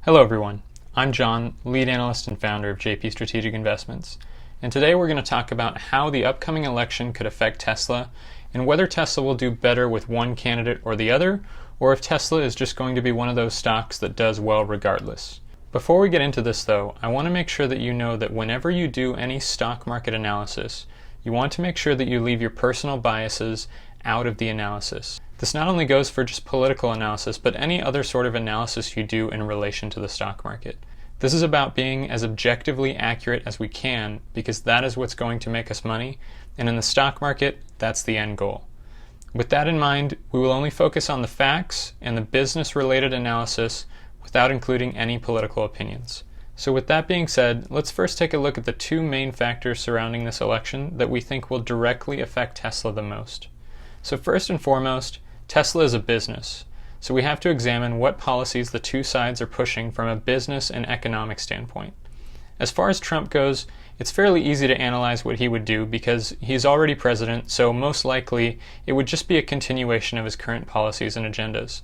Hello everyone, I'm John, lead analyst and founder of JP Strategic Investments, and today we're going to talk about how the upcoming election could affect Tesla and whether Tesla will do better with one candidate or the other, or if Tesla is just going to be one of those stocks that does well regardless. Before we get into this though, I want to make sure that you know that whenever you do any stock market analysis, you want to make sure that you leave your personal biases out of the analysis. This not only goes for just political analysis, but any other sort of analysis you do in relation to the stock market. This is about being as objectively accurate as we can, because that is what's going to make us money, and in the stock market, that's the end goal. With that in mind, we will only focus on the facts and the business-related analysis without including any political opinions. So with that being said, let's first take a look at the two main factors surrounding this election that we think will directly affect Tesla the most. So first and foremost, Tesla is a business, so we have to examine what policies the two sides are pushing from a business and economic standpoint. As far as Trump goes, it's fairly easy to analyze what he would do because he's already president, so most likely it would just be a continuation of his current policies and agendas.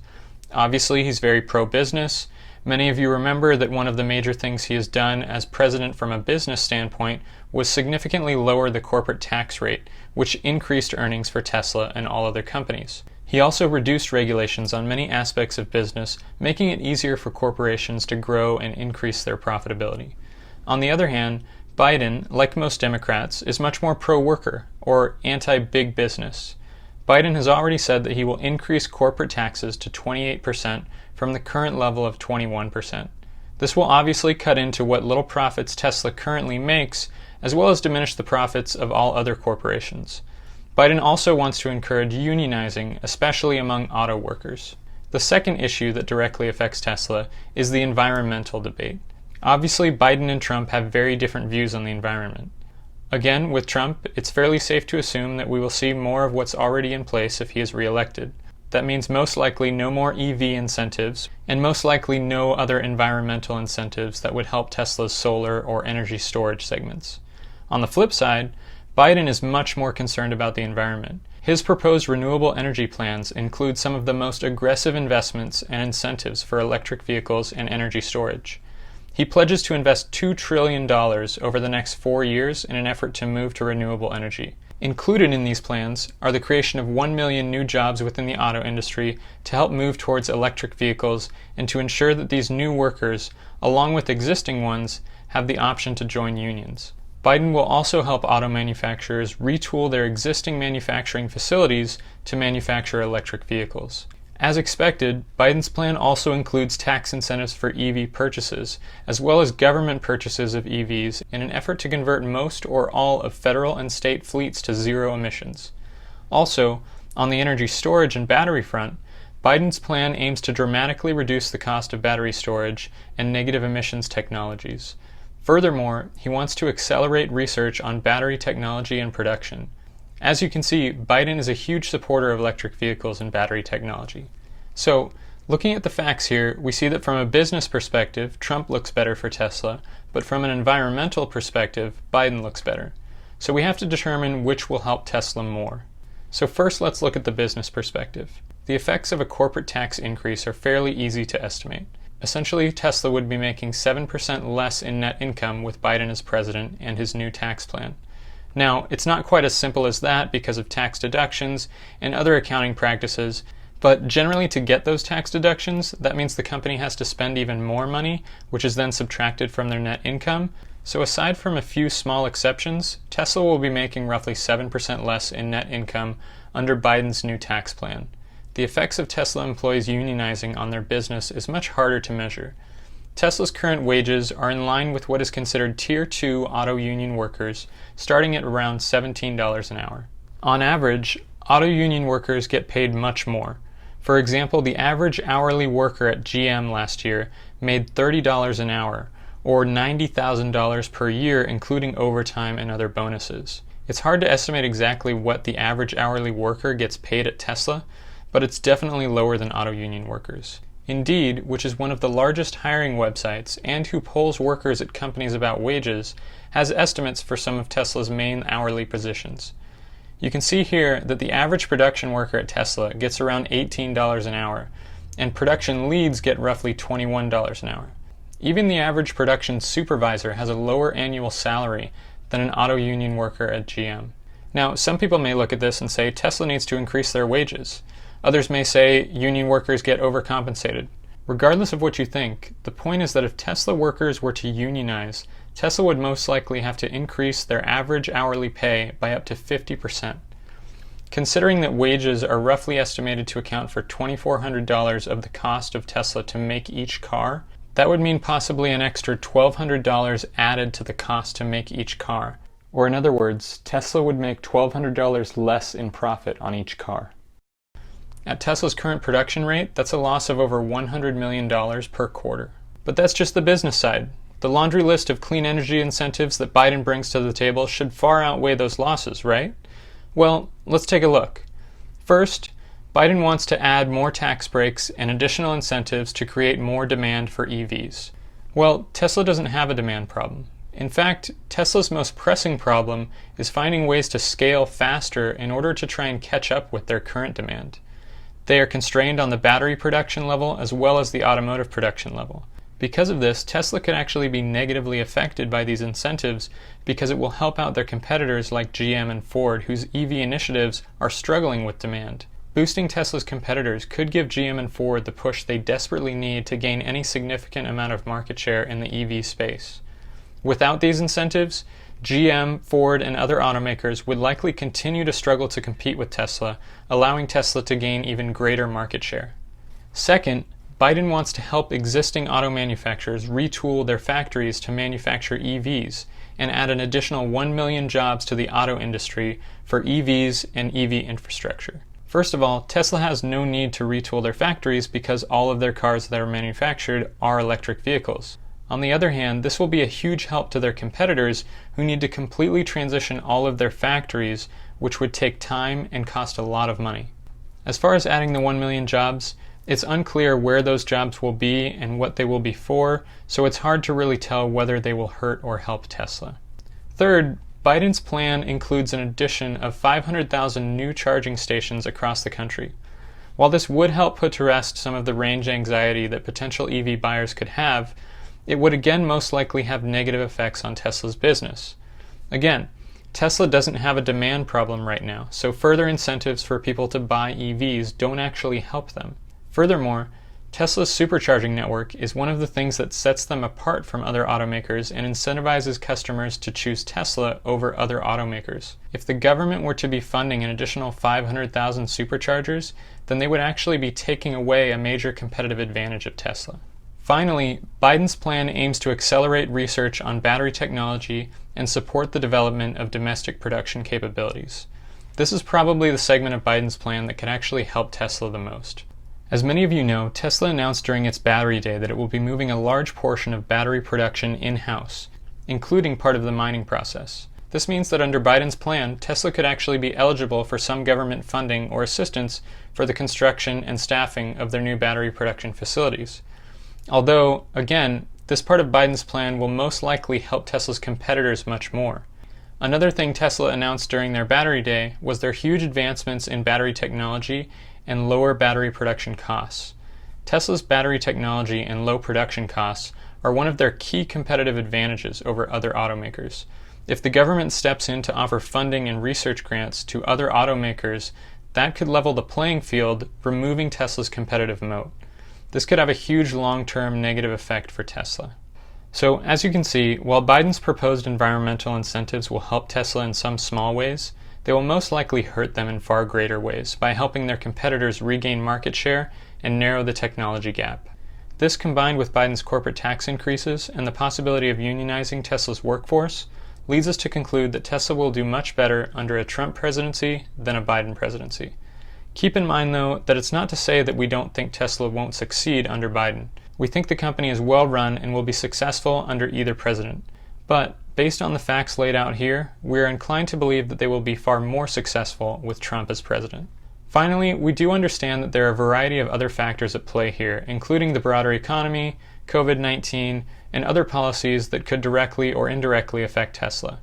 Obviously, he's very pro-business. Many of you remember that one of the major things he has done as president from a business standpoint was significantly lower the corporate tax rate, which increased earnings for Tesla and all other companies. He also reduced regulations on many aspects of business, making it easier for corporations to grow and increase their profitability. On the other hand, Biden, like most Democrats, is much more pro-worker, or anti-big business. Biden has already said that he will increase corporate taxes to 28% from the current level of 21%. This will obviously cut into what little profits Tesla currently makes, as well as diminish the profits of all other corporations. Biden also wants to encourage unionizing, especially among auto workers. The second issue that directly affects Tesla is the environmental debate. Obviously, Biden and Trump have very different views on the environment. Again, with Trump, it's fairly safe to assume that we will see more of what's already in place if he is reelected. That means most likely no more EV incentives, and most likely no other environmental incentives that would help Tesla's solar or energy storage segments. On the flip side, Biden is much more concerned about the environment. His proposed renewable energy plans include some of the most aggressive investments and incentives for electric vehicles and energy storage. He pledges to invest $2 trillion over the next 4 years in an effort to move to renewable energy. Included in these plans are the creation of 1 million new jobs within the auto industry to help move towards electric vehicles and to ensure that these new workers, along with existing ones, have the option to join unions. Biden will also help auto manufacturers retool their existing manufacturing facilities to manufacture electric vehicles. As expected, Biden's plan also includes tax incentives for EV purchases, as well as government purchases of EVs in an effort to convert most or all of federal and state fleets to zero emissions. Also, on the energy storage and battery front, Biden's plan aims to dramatically reduce the cost of battery storage and negative emissions technologies. Furthermore, he wants to accelerate research on battery technology and production. As you can see, Biden is a huge supporter of electric vehicles and battery technology. So, looking at the facts here, we see that from a business perspective, Trump looks better for Tesla, but from an environmental perspective, Biden looks better. So we have to determine which will help Tesla more. So first, let's look at the business perspective. The effects of a corporate tax increase are fairly easy to estimate. Essentially, Tesla would be making 7% less in net income with Biden as president and his new tax plan. Now, it's not quite as simple as that because of tax deductions and other accounting practices, but generally to get those tax deductions, that means the company has to spend even more money, which is then subtracted from their net income. So aside from a few small exceptions, Tesla will be making roughly 7% less in net income under Biden's new tax plan. The effects of Tesla employees unionizing on their business is much harder to measure. Tesla's current wages are in line with what is considered Tier 2 auto union workers, starting at around $17 an hour. On average, auto union workers get paid much more. For example, the average hourly worker at GM last year made $30 an hour, or $90,000 per year including overtime and other bonuses. It's hard to estimate exactly what the average hourly worker gets paid at Tesla, but it's definitely lower than auto union workers. Indeed, which is one of the largest hiring websites and who polls workers at companies about wages, has estimates for some of Tesla's main hourly positions. You can see here that the average production worker at Tesla gets around $18 an hour, and production leads get roughly $21 an hour. Even the average production supervisor has a lower annual salary than an auto union worker at GM. Now, some people may look at this and say Tesla needs to increase their wages. Others may say union workers get overcompensated. Regardless of what you think, the point is that if Tesla workers were to unionize, Tesla would most likely have to increase their average hourly pay by up to 50%. Considering that wages are roughly estimated to account for $2,400 of the cost of Tesla to make each car, that would mean possibly an extra $1,200 added to the cost to make each car. Or in other words, Tesla would make $1,200 less in profit on each car. At Tesla's current production rate, that's a loss of over $100 million per quarter. But that's just the business side. The laundry list of clean energy incentives that Biden brings to the table should far outweigh those losses, right? Well, let's take a look. First, Biden wants to add more tax breaks and additional incentives to create more demand for EVs. Well, Tesla doesn't have a demand problem. In fact, Tesla's most pressing problem is finding ways to scale faster in order to try and catch up with their current demand. They are constrained on the battery production level as well as the automotive production level. Because of this, Tesla could actually be negatively affected by these incentives because it will help out their competitors like GM and Ford, whose EV initiatives are struggling with demand. Boosting Tesla's competitors could give GM and Ford the push they desperately need to gain any significant amount of market share in the EV space. Without these incentives, GM, Ford, and other automakers would likely continue to struggle to compete with Tesla, allowing Tesla to gain even greater market share. Second, Biden wants to help existing auto manufacturers retool their factories to manufacture EVs and add an additional 1 million jobs to the auto industry for EVs and EV infrastructure. First of all, Tesla has no need to retool their factories because all of their cars that are manufactured are electric vehicles. On the other hand, this will be a huge help to their competitors who need to completely transition all of their factories, which would take time and cost a lot of money. As far as adding the 1 million jobs, it's unclear where those jobs will be and what they will be for, so it's hard to really tell whether they will hurt or help Tesla. Third, Biden's plan includes an addition of 500,000 new charging stations across the country. While this would help put to rest some of the range anxiety that potential EV buyers could have, it would again most likely have negative effects on Tesla's business. Again, Tesla doesn't have a demand problem right now, so further incentives for people to buy EVs don't actually help them. Furthermore, Tesla's supercharging network is one of the things that sets them apart from other automakers and incentivizes customers to choose Tesla over other automakers. If the government were to be funding an additional 500,000 superchargers, then they would actually be taking away a major competitive advantage of Tesla. Finally, Biden's plan aims to accelerate research on battery technology and support the development of domestic production capabilities. This is probably the segment of Biden's plan that could actually help Tesla the most. As many of you know, Tesla announced during its Battery Day that it will be moving a large portion of battery production in-house, including part of the mining process. This means that under Biden's plan, Tesla could actually be eligible for some government funding or assistance for the construction and staffing of their new battery production facilities. Although, again, this part of Biden's plan will most likely help Tesla's competitors much more. Another thing Tesla announced during their Battery Day was their huge advancements in battery technology and lower battery production costs. Tesla's battery technology and low production costs are one of their key competitive advantages over other automakers. If the government steps in to offer funding and research grants to other automakers, that could level the playing field, removing Tesla's competitive moat. This could have a huge long-term negative effect for Tesla. So, as you can see, while Biden's proposed environmental incentives will help Tesla in some small ways, they will most likely hurt them in far greater ways by helping their competitors regain market share and narrow the technology gap. This, combined with Biden's corporate tax increases and the possibility of unionizing Tesla's workforce, leads us to conclude that Tesla will do much better under a Trump presidency than a Biden presidency. Keep in mind, though, that it's not to say that we don't think Tesla won't succeed under Biden. We think the company is well run and will be successful under either president. But, based on the facts laid out here, we are inclined to believe that they will be far more successful with Trump as president. Finally, we do understand that there are a variety of other factors at play here, including the broader economy, COVID-19, and other policies that could directly or indirectly affect Tesla.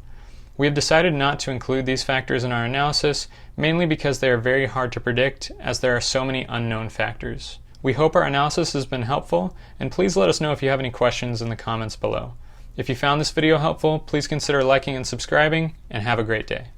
We have decided not to include these factors in our analysis, mainly because they are very hard to predict, as there are so many unknown factors. We hope our analysis has been helpful, and please let us know if you have any questions in the comments below. If you found this video helpful, please consider liking and subscribing, and have a great day.